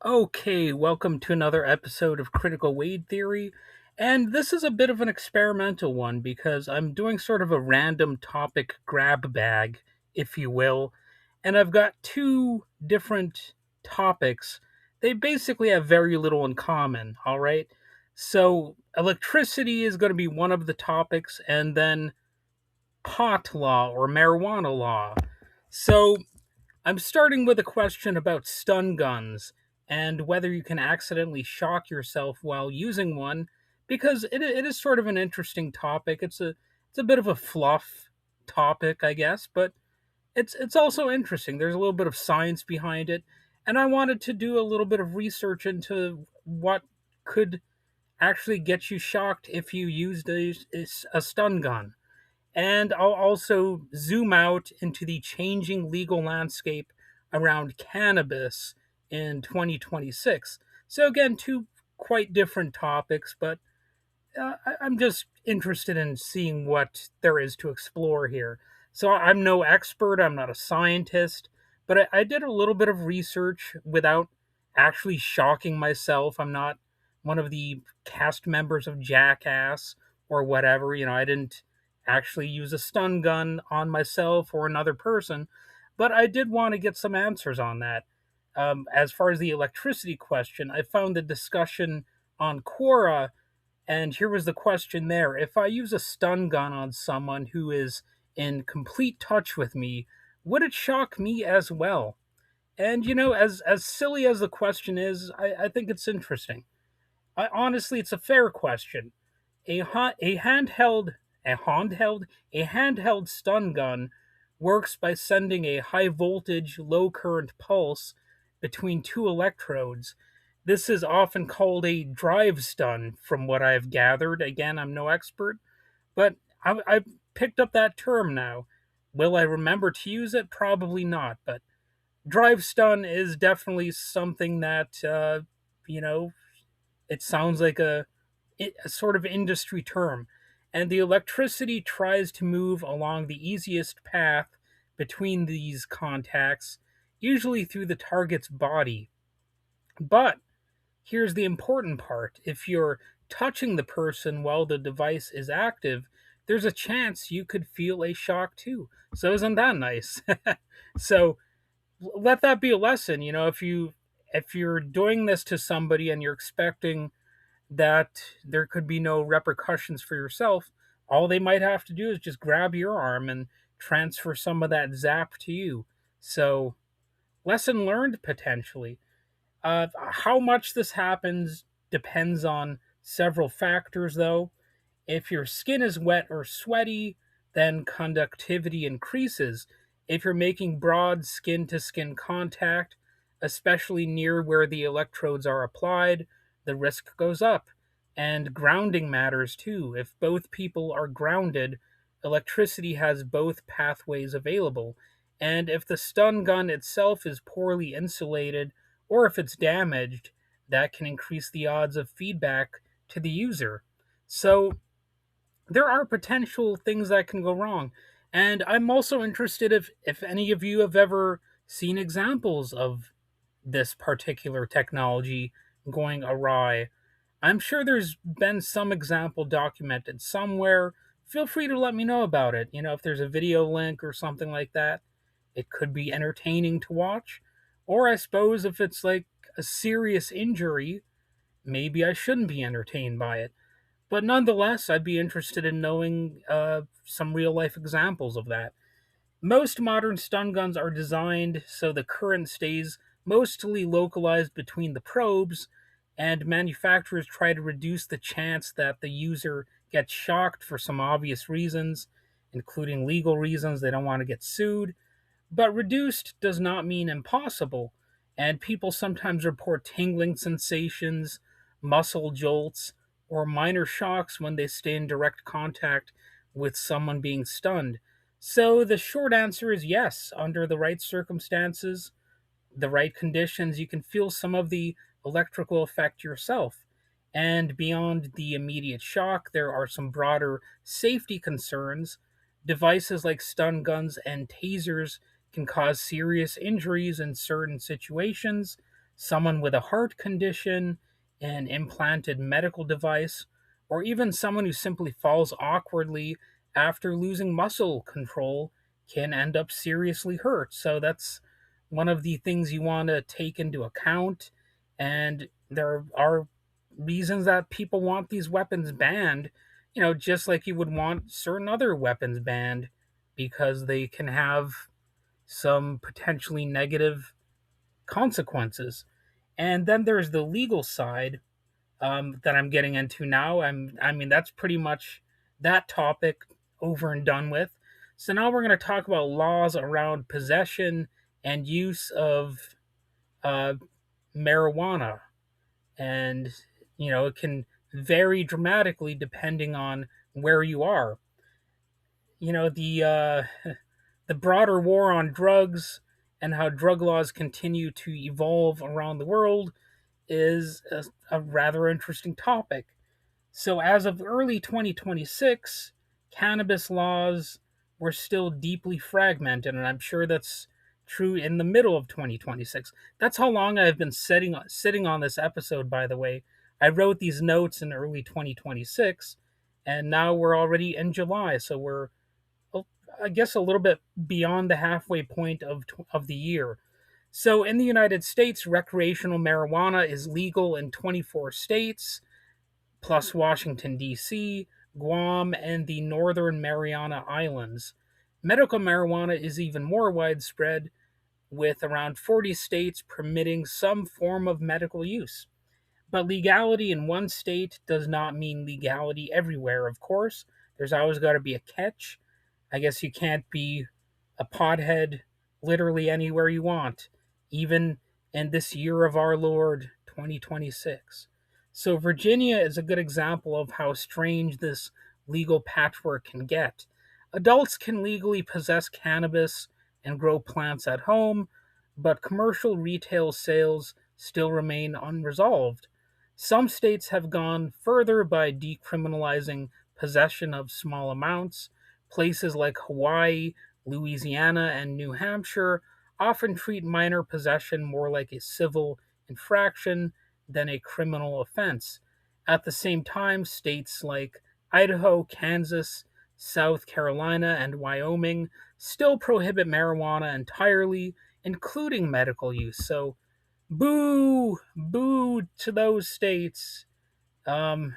Okay, welcome to another episode of Critical Wade Theory. And this is a bit of an experimental one because I'm doing sort of a random topic grab bag, if you will. And I've got two different topics. They basically have very little in common, all right? So, electricity is going to be one of the topics, and then pot law or marijuana law. So, I'm starting with a question about stun guns and whether you can accidentally shock yourself while using one, because it is sort of an interesting topic. It's a bit of a fluff topic, I guess, but it's also interesting. There's a little bit of science behind it, and I wanted to do a little bit of research into what could actually get you shocked if you used a stun gun. And I'll also zoom out into the changing legal landscape around cannabis in 2026. So, again, two quite different topics, but I'm just interested in seeing what there is to explore here. So I'm no expert, I'm not a scientist, but I did a little bit of research without actually shocking myself. I'm not one of the cast members of Jackass or whatever. I didn't actually use a stun gun on myself or another person, but I did want to get some answers on that. As far as the electricity question, I found the discussion on Quora, and here was the question there. If I use a stun gun on someone who is in complete touch with me, would it shock me as well? And as silly as the question is, I think it's interesting. Honestly, it's a fair question. A, ha- a handheld, a handheld stun gun works by sending a high voltage, low current pulse between two electrodes. This is often called a drive stun, from what I've gathered. Again, I'm no expert, but I've picked up that term now. Will I remember to use it? Probably not, but drive stun is definitely something that, you know, it sounds like a sort of industry term, and the electricity tries to move along the easiest path between these contacts, usually through the target's body. But here's the important part: if you're touching the person while the device is active, there's a chance you could feel a shock too. So isn't that nice? So let that be a lesson. If you're doing this to somebody and you're expecting that there could be no repercussions for yourself, all they might have to do is just grab your arm and transfer some of that zap to you. So, lesson learned potentially. How much this happens depends on several factors, though. If your skin is wet or sweaty, then conductivity increases. If you're making broad skin to skin contact, especially near where the electrodes are applied, the risk goes up. And grounding matters too. If both people are grounded, electricity has both pathways available. And if the stun gun itself is poorly insulated, or if it's damaged, that can increase the odds of feedback to the user. So, there are potential things that can go wrong. And I'm also interested if any of you have ever seen examples of this particular technology going awry. I'm sure there's been some example documented somewhere. Feel free to let me know about it. If there's a video link or something like that, it could be entertaining to watch. Or I suppose if it's like a serious injury, maybe I shouldn't be entertained by it. But nonetheless, I'd be interested in knowing some real life examples of that. Most modern stun guns are designed so the current stays mostly localized between the probes, and manufacturers try to reduce the chance that the user gets shocked for some obvious reasons, including legal reasons. They don't want to get sued. But reduced does not mean impossible, and people sometimes report tingling sensations, muscle jolts, or minor shocks when they stay in direct contact with someone being stunned. So the short answer is yes, under the right circumstances, the right conditions, you can feel some of the electrical effect yourself. And beyond the immediate shock, there are some broader safety concerns. Devices like stun guns and tasers can cause serious injuries in certain situations, someone with a heart condition, an implanted medical device, or even someone who simply falls awkwardly after losing muscle control can end up seriously hurt. So that's one of the things you want to take into account. And there are reasons that people want these weapons banned, just like you would want certain other weapons banned because they can have some potentially negative consequences. And then there's the legal side that I'm getting into now. I mean, that's pretty much that topic over and done with. So now we're going to talk about laws around possession and use of uh, marijuana. And, it can vary dramatically depending on where you are. The broader war on drugs and how drug laws continue to evolve around the world is a rather interesting topic. So, as of early 2026, cannabis laws were still deeply fragmented, and I'm sure that's true in the middle of 2026. That's how long I've been sitting on this episode, by the way. I wrote these notes in early 2026, and now we're already in July, so we're, I guess, a little bit beyond the halfway point of the year. So, in the United States, recreational marijuana is legal in 24 states plus Washington, D.C., Guam, and the Northern Mariana Islands. Medical marijuana is even more widespread, with around 40 states permitting some form of medical use. But legality in one state does not mean legality everywhere, of course. There's always got to be a catch. I guess you can't be a pothead literally anywhere you want, even in this year of our Lord, 2026. So, Virginia is a good example of how strange this legal patchwork can get. Adults can legally possess cannabis and grow plants at home, but commercial retail sales still remain unresolved. Some states have gone further by decriminalizing possession of small amounts. Places like Hawaii, Louisiana, and New Hampshire often treat minor possession more like a civil infraction than a criminal offense. At the same time, states like Idaho, Kansas, South Carolina, and Wyoming still prohibit marijuana entirely, including medical use. So, boo, boo to those states. Um,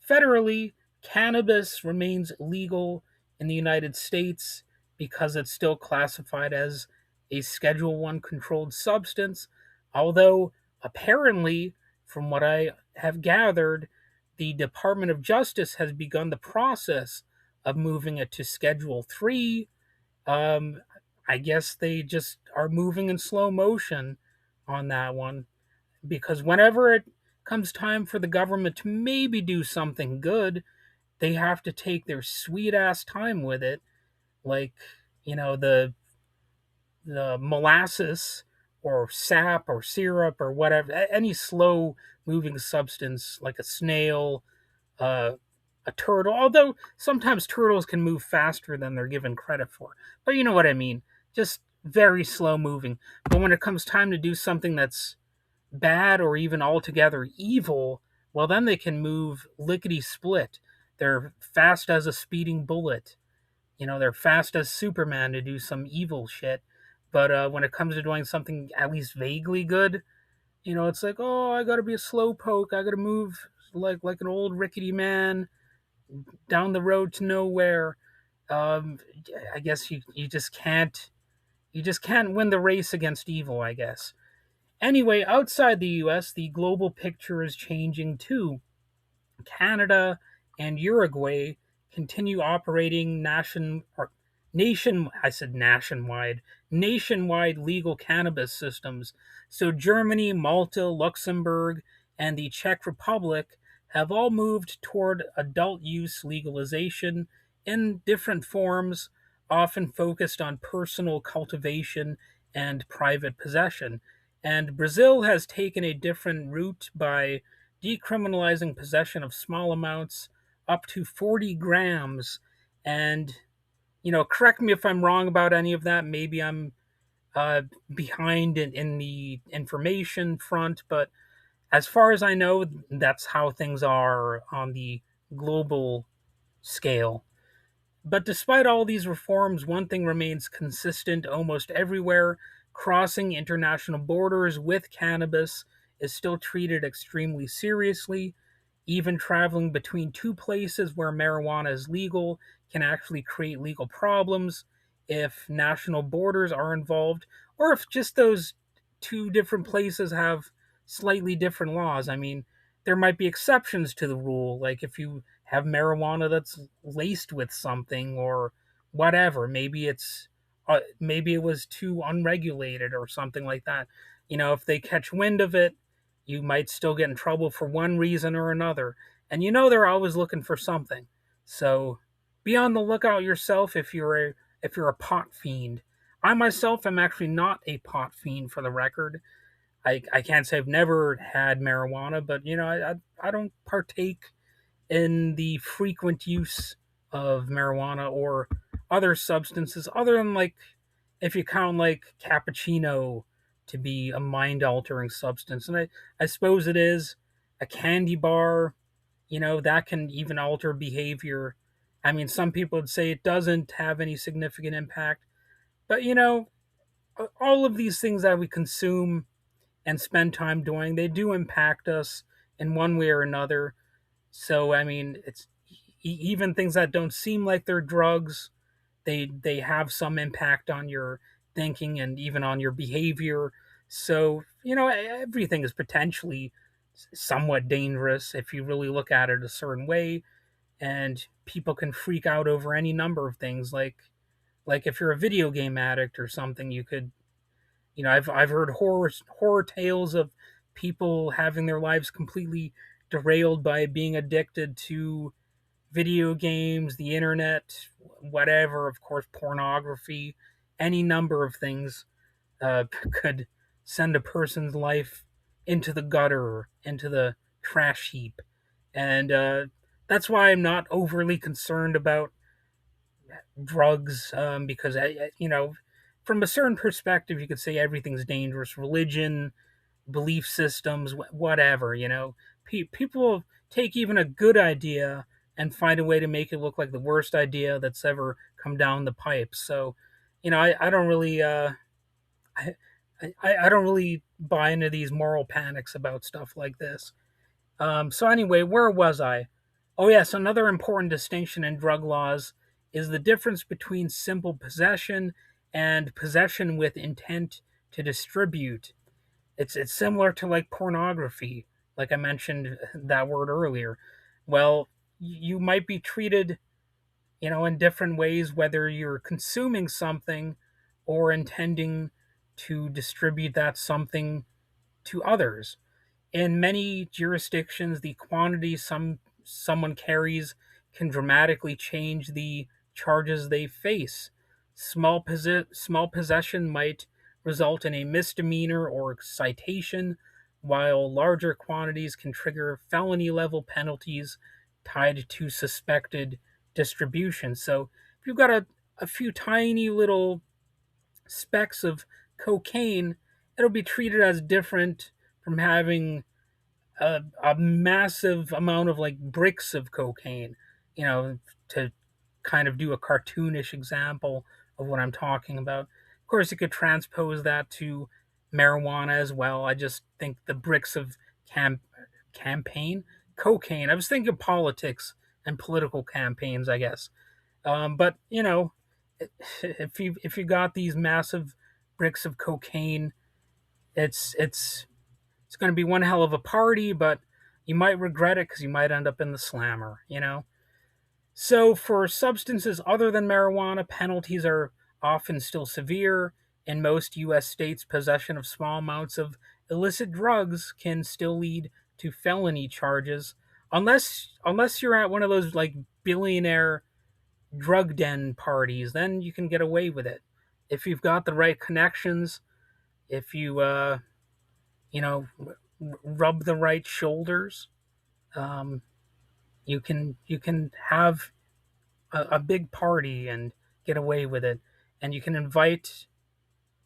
Federally, cannabis remains legal in the United States because it's still classified as a Schedule 1 controlled substance, although apparently, from what I have gathered, the Department of Justice has begun the process of moving it to Schedule 3. Um, I guess they just are moving in slow motion on that one because whenever it comes time for the government to maybe do something good, they have to take their sweet ass time with it, like the molasses or sap or syrup or whatever, any slow moving substance like a snail, uh, a turtle. Although sometimes turtles can move faster than they're given credit for, but you know what I mean. Just very slow moving. But when it comes time to do something that's bad or even altogether evil, well, then they can move lickety split. They're fast as a speeding bullet. They're fast as Superman to do some evil shit. But when it comes to doing something at least vaguely good, it's like, oh, I gotta be a slow poke. I gotta move like an old rickety man down the road to nowhere. Um, I guess you just can't win the race against evil, I guess. Anyway, outside the US, the global picture is changing too. Canada and Uruguay continue operating nationwide legal cannabis systems. So Germany, Malta, Luxembourg, and the Czech Republic have all moved toward adult use legalization in different forms, often focused on personal cultivation and private possession. And Brazil has taken a different route by decriminalizing possession of small amounts up to 40 grams. And, correct me if I'm wrong about any of that. Maybe I'm uh, behind in the information front, but as far as I know, that's how things are on the global scale. But despite all these reforms, one thing remains consistent almost everywhere: crossing international borders with cannabis is still treated extremely seriously. Even traveling between two places where marijuana is legal can actually create legal problems if national borders are involved, or if just those two different places have slightly different laws. I mean, there might be exceptions to the rule, like if you have marijuana that's laced with something or whatever. Maybe it was too unregulated or something like that. If they catch wind of it, you might still get in trouble for one reason or another. And they're always looking for something. So be on the lookout yourself if you're a pot fiend. I myself am actually not a pot fiend, for the record. I can't say I've never had marijuana, but I don't partake in the frequent use of marijuana or other substances, other than, like, if you count like cappuccino to be a mind altering substance. And I suppose it is. A candy bar, that can even alter behavior. I mean, some people would say it doesn't have any significant impact, but all of these things that we consume and spend time doing, they do impact us in one way or another. So I mean, it's even things that don't seem like they're drugs, they have some impact on your thinking and even on your behavior. So everything is potentially somewhat dangerous if you really look at it a certain way, and people can freak out over any number of things. Like if you're a video game addict or something, you could, I've heard horror tales of people having their lives completely derailed by being addicted to video games, the internet, whatever, of course, pornography, any number of things could send a person's life into the gutter, into the trash heap. And that's why I'm not overly concerned about drugs, because, from a certain perspective, you could say everything's dangerous. Religion, belief systems, whatever. People take even a good idea and find a way to make it look like the worst idea that's ever come down the pipe. So, I don't really, I, I don't really buy into these moral panics about stuff like this. So anyway, where was I? Oh yes, another important distinction in drug laws is the difference between simple possession and possession with intent to distribute. It's similar to like pornography, like I mentioned that word earlier. Well, you might be treated, in different ways, whether you're consuming something or intending to distribute that something to others. In many jurisdictions, the quantity someone carries can dramatically change the charges they face. Small possession might result in a misdemeanor or citation, while larger quantities can trigger felony level penalties tied to suspected distribution. So if you've got a few tiny little specks of cocaine, it'll be treated as different from having a massive amount of like bricks of cocaine, to kind of do a cartoonish example of what I'm talking about. Of course, you could transpose that to marijuana as well. I just think the bricks of cam- campaign cocaine. I was thinking politics and political campaigns, I guess. But if you got these massive bricks of cocaine, it's going to be one hell of a party, but you might regret it because you might end up in the slammer. So, for substances other than marijuana, penalties are often still severe. In most U.S. states, possession of small amounts of illicit drugs can still lead to felony charges, unless you're at one of those like billionaire drug den parties. Then you can get away with it if you've got the right connections. If you rub the right shoulders, um, you can have a big party and get away with it, and you can invite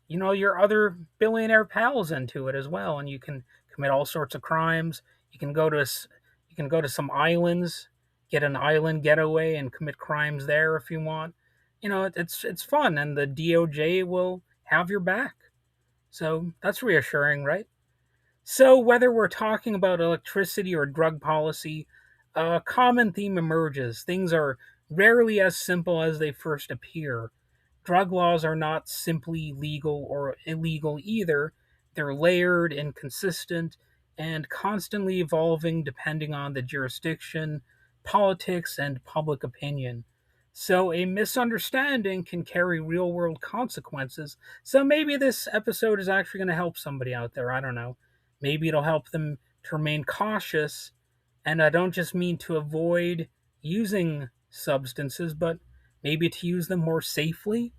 your other billionaire pals into it as well, and you can commit all sorts of crimes. You can go to some islands, get an island getaway, and commit crimes there if you want. It's fun, and the DOJ will have your back. So that's reassuring, right? So, whether we're talking about electricity or drug policy, a common theme emerges. Things are rarely as simple as they first appear. Drug laws are not simply legal or illegal either, they're layered, inconsistent, and constantly evolving depending on the jurisdiction, politics, and public opinion. So, a misunderstanding can carry real world consequences. So, maybe this episode is actually going to help somebody out there. I don't know. Maybe it'll help them to remain cautious. And I don't just mean to avoid using substances, but maybe to use them more safely.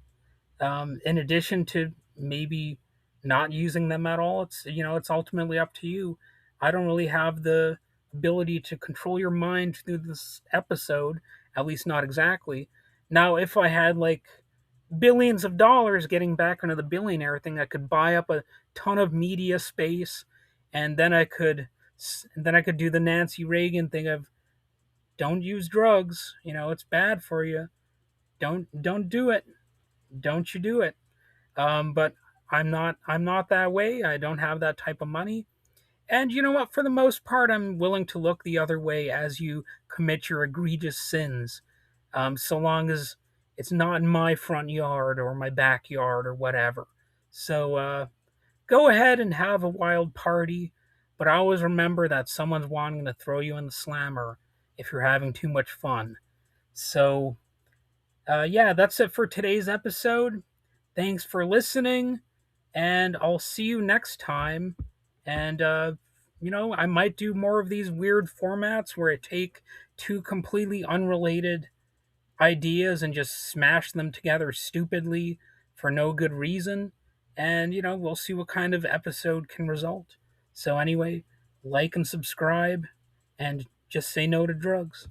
In addition to maybe not using them at all, it's ultimately up to you. I don't really have the ability to control your mind through this episode, at least not exactly. Now, if I had like billions of dollars, getting back into the billionaire thing, I could buy up a ton of media space, and then I could do the Nancy Reagan thing of don't use drugs. It's bad for you. Don't do it. Don't you do it. But I'm not that way. I don't have that type of money. And you know what? For the most part, I'm willing to look the other way as you commit your egregious sins, so long as it's not in my front yard or my backyard or whatever. So go ahead and have a wild party, but always remember that someone's wanting to throw you in the slammer if you're having too much fun. So, yeah, that's it for today's episode. Thanks for listening, and I'll see you next time. And, I might do more of these weird formats where I take two completely unrelated ideas and just smash them together stupidly for no good reason. And, we'll see what kind of episode can result. So, anyway, like and subscribe, and just say no to drugs.